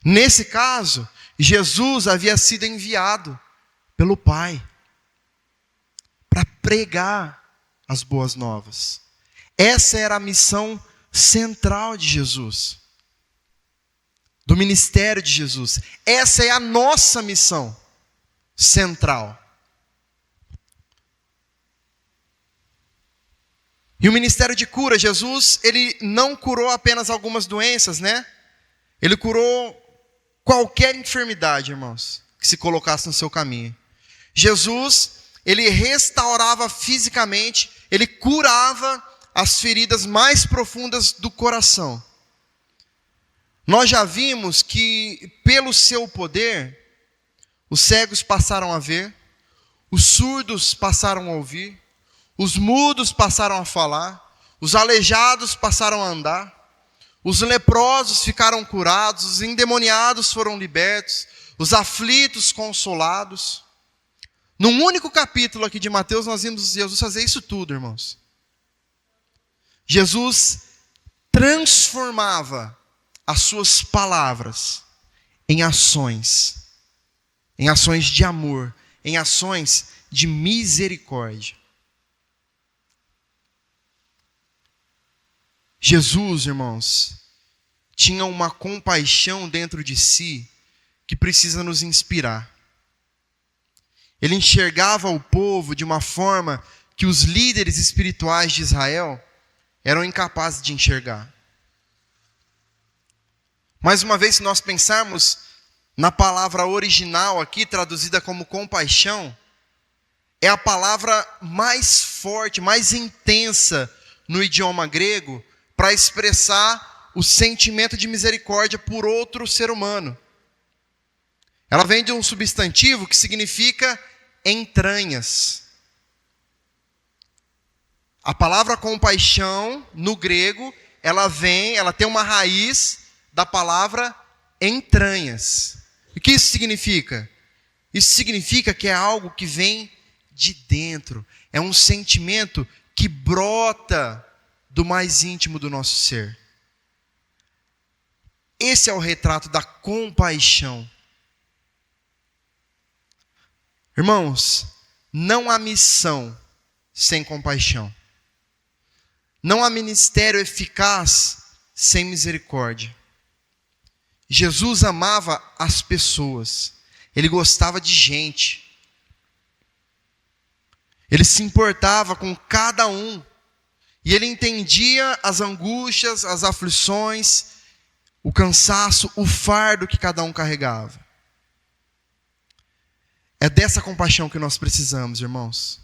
S1: Nesse caso, Jesus havia sido enviado pelo Pai para pregar as boas novas. Essa era a missão central de Jesus, do ministério de Jesus. Essa é a nossa missão central. E o ministério de cura, Jesus, ele não curou apenas algumas doenças, né? Ele curou qualquer enfermidade, irmãos, que se colocasse no seu caminho. Jesus, ele restaurava fisicamente, ele curava as feridas mais profundas do coração. Nós já vimos que, pelo seu poder, os cegos passaram a ver, os surdos passaram a ouvir, os mudos passaram a falar, os aleijados passaram a andar, os leprosos ficaram curados, os endemoniados foram libertos, os aflitos consolados. Num único capítulo aqui de Mateus, nós vimos Jesus fazer isso tudo, irmãos. Jesus transformava as suas palavras em ações de amor, em ações de misericórdia. Jesus, irmãos, tinha uma compaixão dentro de si que precisa nos inspirar. Ele enxergava o povo de uma forma que os líderes espirituais de Israel eram incapazes de enxergar. Mais uma vez, se nós pensarmos na palavra original aqui, traduzida como compaixão, é a palavra mais forte, mais intensa no idioma grego para expressar o sentimento de misericórdia por outro ser humano. Ela vem de um substantivo que significa entranhas. A palavra compaixão, no grego, ela tem uma raiz da palavra entranhas. O que isso significa? Isso significa que é algo que vem de dentro. É um sentimento que brota do mais íntimo do nosso ser. Esse é o retrato da compaixão. Irmãos, não há missão sem compaixão. Não há ministério eficaz sem misericórdia. Jesus amava as pessoas. Ele gostava de gente. Ele se importava com cada um. E ele entendia as angústias, as aflições, o cansaço, o fardo que cada um carregava. É dessa compaixão que nós precisamos, irmãos.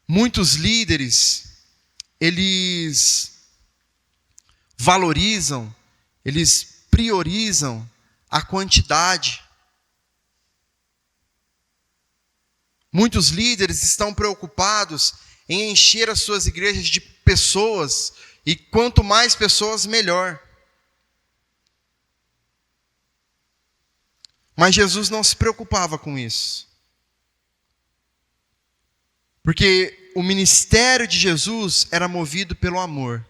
S1: Muitos líderes, eles valorizam, eles priorizam a quantidade. Muitos líderes estão preocupados em encher as suas igrejas de pessoas, e quanto mais pessoas, melhor. Mas Jesus não se preocupava com isso. Porque o ministério de Jesus era movido pelo amor,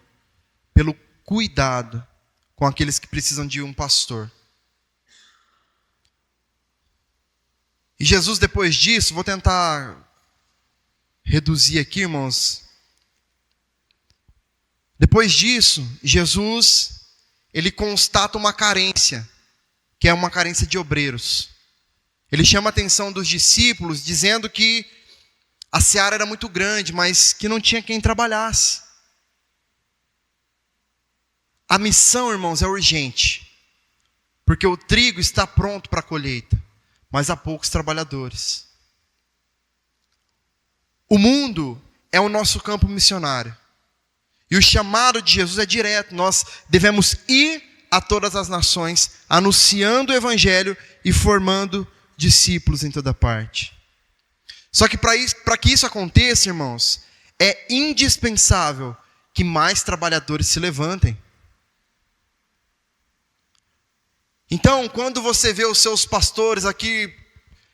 S1: pelo cuidado com aqueles que precisam de um pastor. E Jesus, depois disso, vou tentar reduzir aqui, irmãos. Depois disso, Jesus, ele constata uma carência, que é uma carência de obreiros. Ele chama a atenção dos discípulos, dizendo que a seara era muito grande, mas que não tinha quem trabalhasse. A missão, irmãos, é urgente, porque o trigo está pronto para a colheita, mas há poucos trabalhadores. O mundo é o nosso campo missionário. E o chamado de Jesus é direto. Nós devemos ir a todas as nações, anunciando o evangelho e formando discípulos em toda parte. Só que para que isso aconteça, irmãos, é indispensável que mais trabalhadores se levantem. Então, quando você vê os seus pastores aqui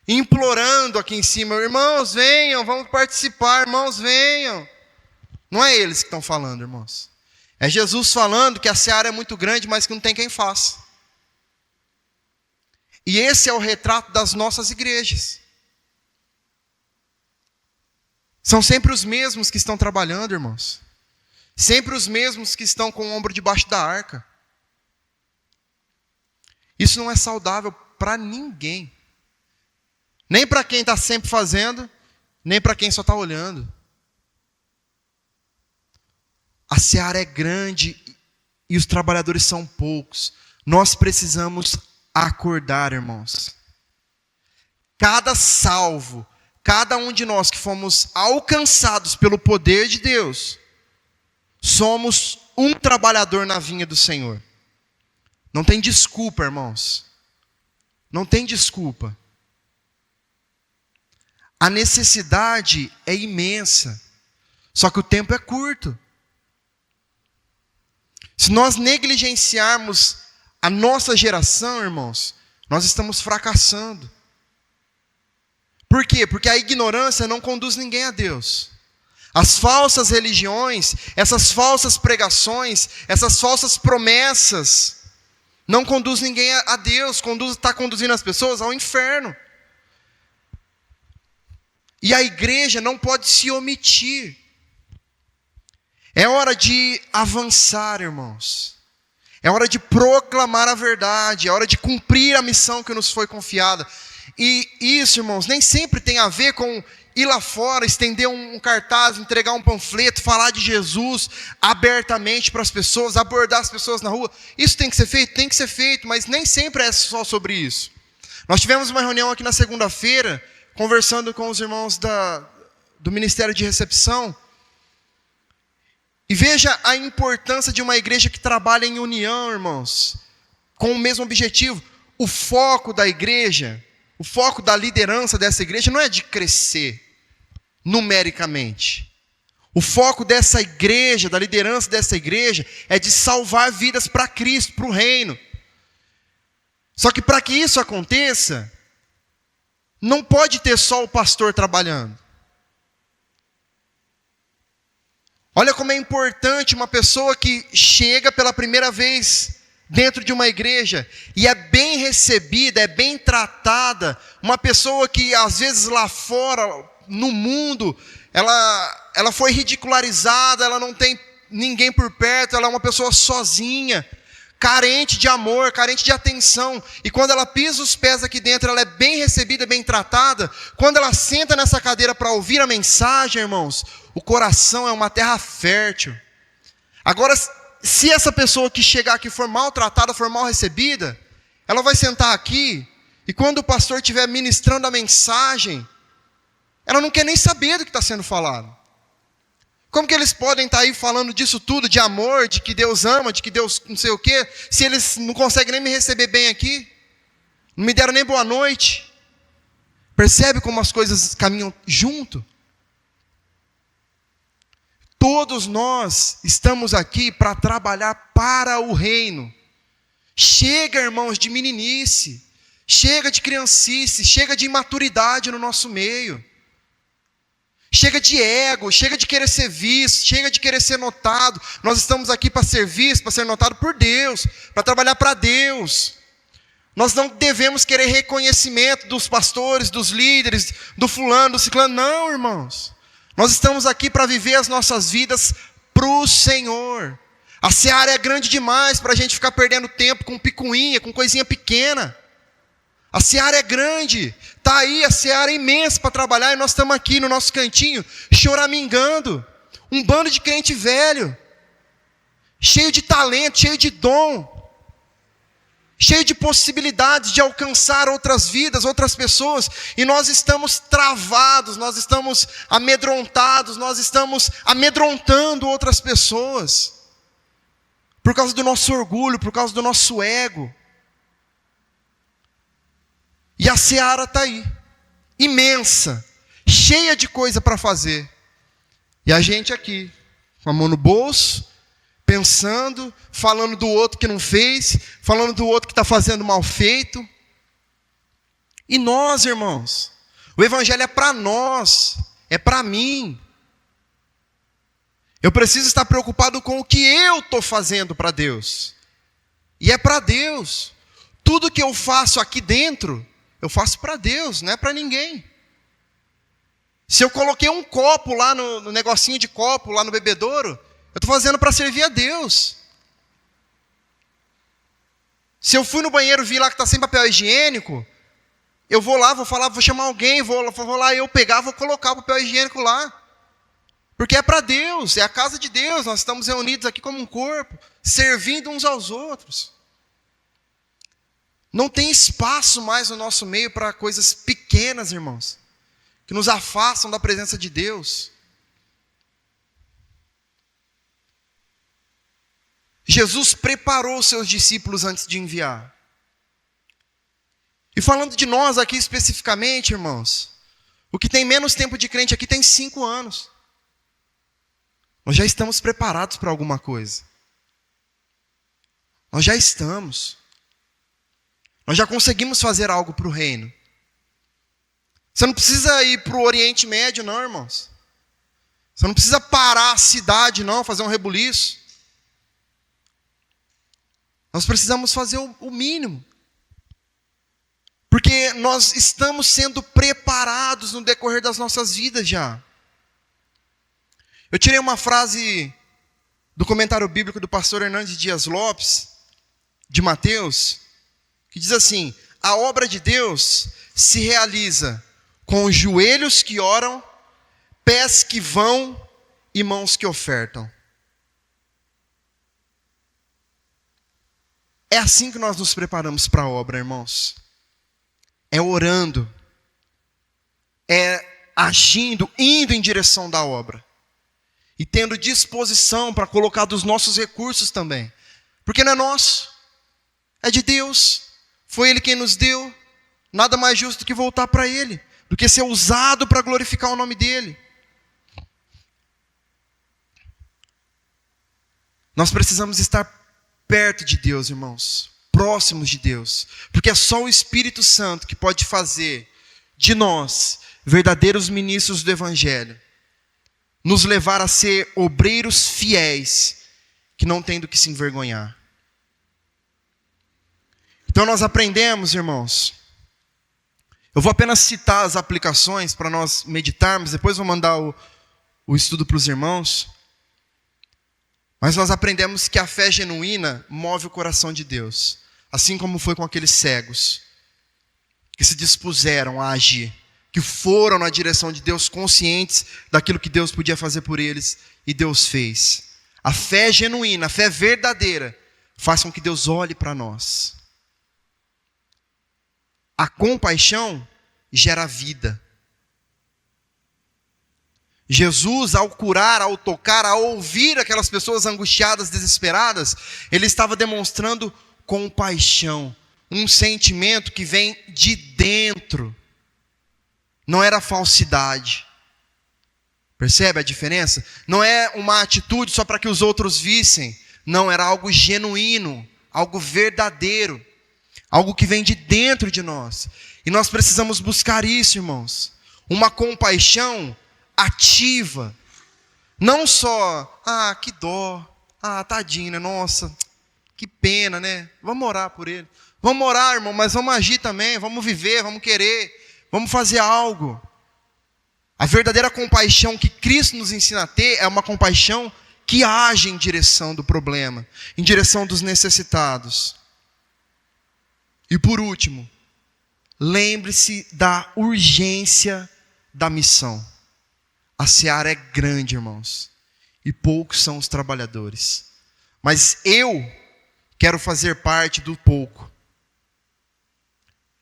S1: implorando aqui em cima, irmãos, venham, vamos participar, irmãos, venham. Não é eles que estão falando, irmãos. É Jesus falando que a seara é muito grande, mas que não tem quem faça. E esse é o retrato das nossas igrejas. São sempre os mesmos que estão trabalhando, irmãos. Sempre os mesmos que estão com o ombro debaixo da arca. Isso não é saudável para ninguém. Nem para quem está sempre fazendo, nem para quem só está olhando. A seara é grande e os trabalhadores são poucos. Nós precisamos acordar, irmãos. Cada salvo, cada um de nós que fomos alcançados pelo poder de Deus, somos um trabalhador na vinha do Senhor. Não tem desculpa, irmãos. Não tem desculpa. A necessidade é imensa, só que o tempo é curto. Se nós negligenciarmos a nossa geração, irmãos, nós estamos fracassando. Por quê? Porque a ignorância não conduz ninguém a Deus. As falsas religiões, essas falsas pregações, essas falsas promessas, não conduz ninguém a Deus, está conduzindo as pessoas ao inferno. E a igreja não pode se omitir. É hora de avançar, irmãos. É hora de proclamar a verdade, é hora de cumprir a missão que nos foi confiada. E isso, irmãos, nem sempre tem a ver com ir lá fora, estender um cartaz, entregar um panfleto, falar de Jesus abertamente para as pessoas, abordar as pessoas na rua. Isso tem que ser feito? Tem que ser feito, mas nem sempre é só sobre isso. Nós tivemos uma reunião aqui na segunda-feira, conversando com os irmãos do Ministério de Recepção. E veja a importância de uma igreja que trabalha em união, irmãos, com o mesmo objetivo. O foco da igreja, o foco da liderança dessa igreja não é de crescer numericamente. O foco dessa igreja, da liderança dessa igreja, é de salvar vidas para Cristo, para o reino. Só que para que isso aconteça, não pode ter só o pastor trabalhando. Olha como é importante uma pessoa que chega pela primeira vez dentro de uma igreja e é bem recebida, é bem tratada, uma pessoa que às vezes lá fora, no mundo, ela foi ridicularizada, ela não tem ninguém por perto, ela é uma pessoa sozinha, carente de amor, carente de atenção, e quando ela pisa os pés aqui dentro, ela é bem recebida, bem tratada. Quando ela senta nessa cadeira para ouvir a mensagem, irmãos, o coração é uma terra fértil. Agora, se essa pessoa que chegar aqui for maltratada, for mal recebida, ela vai sentar aqui, e quando o pastor estiver ministrando a mensagem, ela não quer nem saber do que está sendo falado. Como que eles podem estar aí falando disso tudo, de amor, de que Deus ama, de que Deus não sei o quê, se eles não conseguem nem me receber bem aqui? Não me deram nem boa noite. Percebe como as coisas caminham junto? Todos nós estamos aqui para trabalhar para o reino. Chega, irmãos, de meninice, chega de criancice, chega de imaturidade no nosso meio. Chega de ego, chega de querer ser visto, chega de querer ser notado. Nós estamos aqui para ser visto, para ser notado por Deus, para trabalhar para Deus. Nós não devemos querer reconhecimento dos pastores, dos líderes, do fulano, do ciclano. Não, irmãos. Nós estamos aqui para viver as nossas vidas para o Senhor. A seara é grande demais para a gente ficar perdendo tempo com picuinha, com coisinha pequena. A seara é grande, está aí, a seara é imensa para trabalhar, e nós estamos aqui no nosso cantinho, choramingando, um bando de crente velho, cheio de talento, cheio de dom, cheio de possibilidades de alcançar outras vidas, outras pessoas, e nós estamos travados, nós estamos amedrontados, nós estamos amedrontando outras pessoas, por causa do nosso orgulho, por causa do nosso ego. E a seara está aí, imensa, cheia de coisa para fazer. E a gente aqui, com a mão no bolso, pensando, falando do outro que não fez, falando do outro que está fazendo mal feito. E nós, irmãos, o evangelho é para nós, é para mim. Eu preciso estar preocupado com o que eu estou fazendo para Deus. E é para Deus. Tudo que eu faço aqui dentro, eu faço para Deus, não é para ninguém. Se eu coloquei um copo lá no negocinho de copo, lá no bebedouro, eu estou fazendo para servir a Deus. Se eu fui no banheiro e vi lá que está sem papel higiênico, eu vou lá, vou falar, vou chamar alguém, vou lá eu pegar, vou colocar o papel higiênico lá. Porque é para Deus, é a casa de Deus, nós estamos reunidos aqui como um corpo, servindo uns aos outros. Não tem espaço mais no nosso meio para coisas pequenas, irmãos, que nos afastam da presença de Deus. Jesus preparou os seus discípulos antes de enviar. E falando de nós aqui especificamente, irmãos, o que tem menos tempo de crente aqui tem 5 anos. Nós já estamos preparados para alguma coisa. Nós já estamos. Nós já conseguimos fazer algo para o reino. Você não precisa ir para o Oriente Médio, não, irmãos. Você não precisa parar a cidade, não, fazer um rebuliço. Nós precisamos fazer o mínimo. Porque nós estamos sendo preparados no decorrer das nossas vidas já. Eu tirei uma frase do comentário bíblico do pastor Hernandes Dias Lopes, de Mateus, que diz assim: a obra de Deus se realiza com joelhos que oram, pés que vão e mãos que ofertam. É assim que nós nos preparamos para a obra, irmãos. É orando, é agindo, indo em direção da obra. E tendo disposição para colocar dos nossos recursos também. Porque não é nosso, é de Deus. Foi Ele quem nos deu. Nada mais justo do que voltar para Ele, do que ser usado para glorificar o nome dEle. Nós precisamos estar perto de Deus, irmãos, próximos de Deus, porque é só o Espírito Santo que pode fazer de nós verdadeiros ministros do Evangelho, nos levar a ser obreiros fiéis, que não têm do que se envergonhar. Então nós aprendemos, irmãos. Eu vou apenas citar as aplicações para nós meditarmos, depois vou mandar o estudo para os irmãos. Mas nós aprendemos que a fé genuína move o coração de Deus. Assim como foi com aqueles cegos, que se dispuseram a agir, que foram na direção de Deus, conscientes daquilo que Deus podia fazer por eles, e Deus fez. A fé genuína, a fé verdadeira, faz com que Deus olhe para nós. A compaixão gera vida. Jesus, ao curar, ao tocar, ao ouvir aquelas pessoas angustiadas, desesperadas, ele estava demonstrando compaixão, um sentimento que vem de dentro. Não era falsidade. Percebe a diferença? Não é uma atitude só para que os outros vissem. Não, era algo genuíno, algo verdadeiro, algo que vem de dentro de nós. E nós precisamos buscar isso, irmãos. Uma compaixão ativa. Não só, que dó, tadinho, né? Nossa, que pena, né? Vamos orar por ele. Vamos orar, irmão, mas vamos agir também, vamos viver, vamos querer, vamos fazer algo. A verdadeira compaixão que Cristo nos ensina a ter é uma compaixão que age em direção do problema, em direção dos necessitados. E por último, lembre-se da urgência da missão. A seara é grande, irmãos, e poucos são os trabalhadores. Mas eu quero fazer parte do pouco.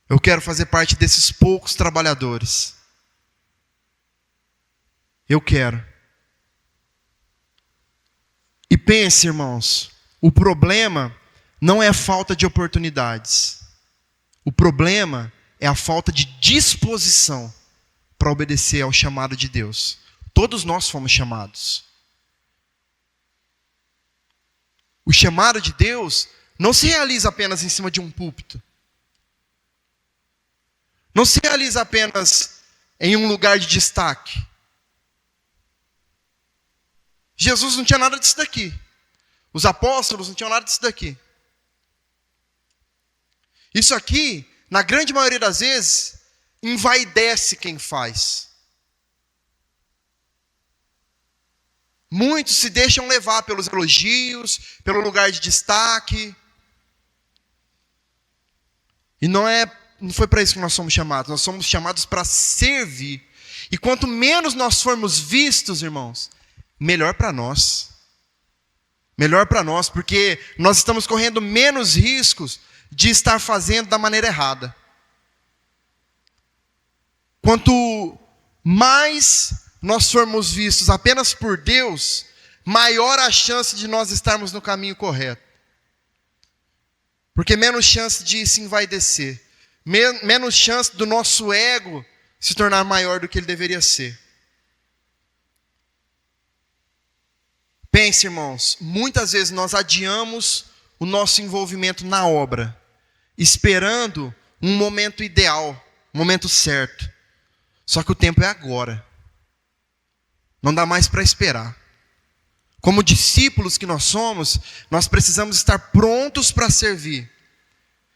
S1: Eu quero fazer parte desses poucos trabalhadores. Eu quero. E pense, irmãos, o problema não é a falta de oportunidades. O problema é a falta de disposição para obedecer ao chamado de Deus. Todos nós fomos chamados. O chamado de Deus não se realiza apenas em cima de um púlpito. Não se realiza apenas em um lugar de destaque. Jesus não tinha nada disso daqui. Os apóstolos não tinham nada disso daqui. Isso aqui, na grande maioria das vezes, envaidece quem faz. Muitos se deixam levar pelos elogios, pelo lugar de destaque. E não foi para isso que nós somos chamados. Nós somos chamados para servir. E quanto menos nós formos vistos, irmãos, melhor para nós. Melhor para nós, porque nós estamos correndo menos riscos de estar fazendo da maneira errada. Quanto mais nós formos vistos apenas por Deus, maior a chance de nós estarmos no caminho correto. Porque menos chance de se envaidecer. Menos chance do nosso ego se tornar maior do que ele deveria ser. Pense, irmãos, muitas vezes nós adiamos o nosso envolvimento na obra, esperando um momento ideal, um momento certo. Só que o tempo é agora. Não dá mais para esperar. Como discípulos que nós somos, nós precisamos estar prontos para servir.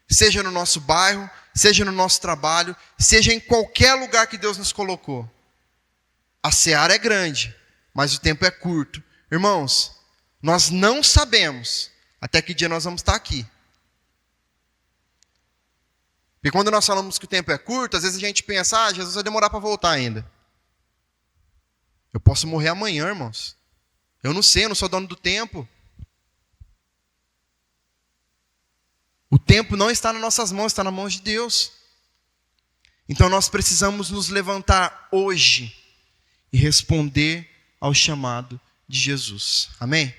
S1: Seja no nosso bairro, seja no nosso trabalho, seja em qualquer lugar que Deus nos colocou. A seara é grande, mas o tempo é curto. Irmãos, nós não sabemos até que dia nós vamos estar aqui. Porque quando nós falamos que o tempo é curto, às vezes a gente pensa, Jesus vai demorar para voltar ainda. Eu posso morrer amanhã, irmãos. Eu não sei, eu não sou dono do tempo. O tempo não está nas nossas mãos, está nas mãos de Deus. Então nós precisamos nos levantar hoje e responder ao chamado de Jesus. Amém?